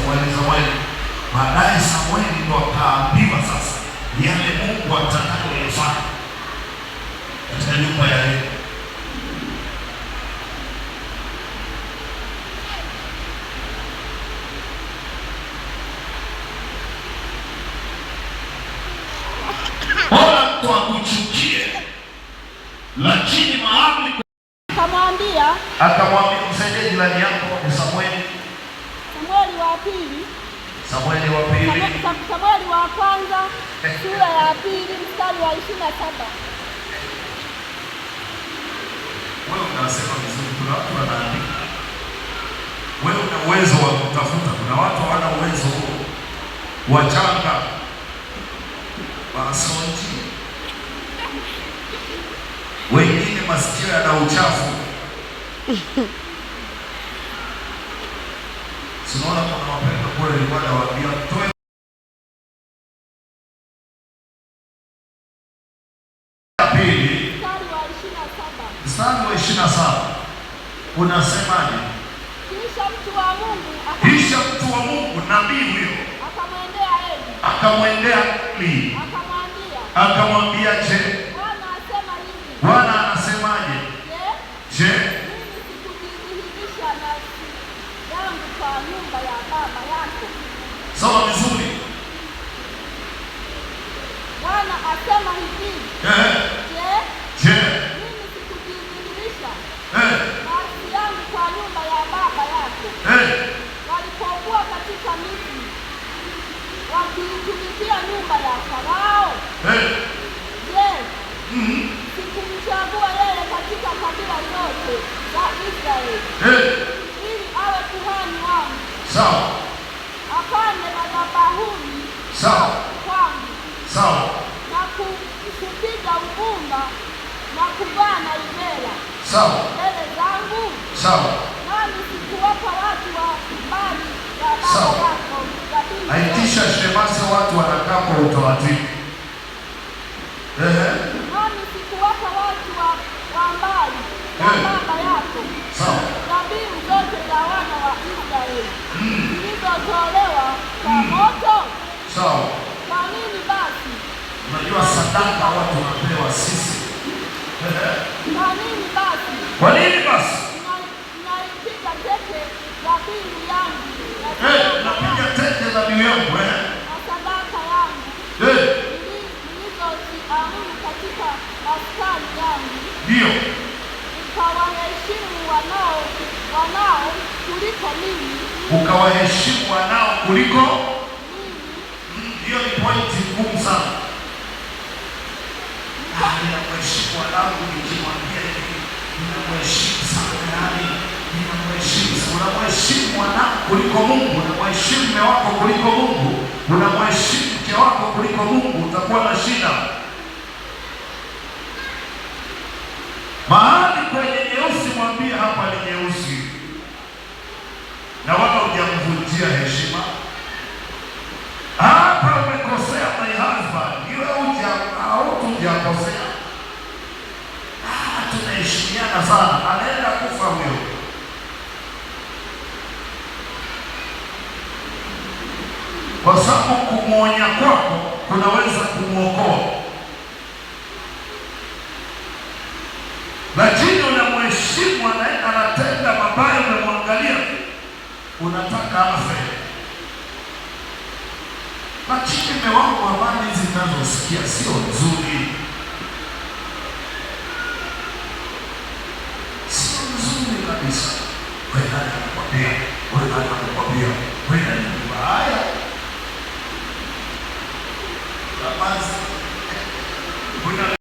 Samueli. Baadaye Samueli ndo akaambiwa sasa yale Mungu atakayofanya katika nyumba ya Eli. Bora mtu akuchukie, lakini mahali akamwambia msaidie jirani yako ni Samueli. Samueli wa pili. Samueli wa kwanza sura ya pili mstari wa 27. Wewe unasema vizuri, kuna watu wanaandika. Wewe una uwezo wa kutafuta, kuna watu hawana uwezo huo. Wachanga wasonji, wengine masikio yana uchafu. Sinaona kuna wapenda kule ilikuwa nawaambia toe pili mstari wa 27 unasemaje? Kisha mtu wa Mungu nabii huyo akamwendea Eli akamwambia, je, Bwana anasemaje? Je, kwa nyumba ya baba yako. Soma vizuri. Bwana asema hivi. Je, mimi sikujidhihirisha nafsi yangu kwa nyumba ya baba yako walipokuwa katika Misri wakiitumikia nyumba ya Farao? Je, sikumchagua yeye katika kabila zote za Israeli ili awe kuhani wangu? Sawa. Apande madhabahuni kwangu. Sawa. Na kupiga uvumba na kuvaa naivela. Sawa. Mbele zangu. Sawa. Nami sikuwapa watu wa mbali ya baba yako. Aitisha Shemasi watu wanakaa kwa utaratibu. Nami sikuwapa watu wa mbali ya baba yako. Sawa. Dhabihu zote za wana wa Israeli zilizotolewa kwa moto. Sawa. Kwa nini basi? Unajua sadaka watu wanapewa sisi. Kwa nini basi? Naipiga teke dhabihu yangu. Napiga teke dhabihu yangu na sadaka yangu nilizoziamuru katika maskani yangu. Ndio. Ukawaheshimu wanao kuliko mimi. Ukawaheshimu wanao kuliko mimi. Hiyo ni pointi ngumu sana. Ninamheshimu wanangu nikimwambia hivi, ninamheshimu sana yani, ninamheshimu sana. Unamheshimu wanangu kuliko Mungu, unamheshimu mume wako kuliko Mungu, unamheshimu mke wako kuliko Mungu, utakuwa na shida. Mahali kwenye nyeusi mwambie hapa ni nyeusi, na wala hujamvunjia heshima. Hapa umekosea my husband, iwe hujakosea. Tunaheshimiana sana, anaenda kufa huyo. Kwa sababu kumwonya kwako kunaweza kumwokoa. Lakini unamheshimu anatenda mabaya, unamwangalia, unataka afe. Lakini mume wangu, habari hizi ninazosikia sio nzuri, sio nzuri kabisa. Wewe nani anakuambia?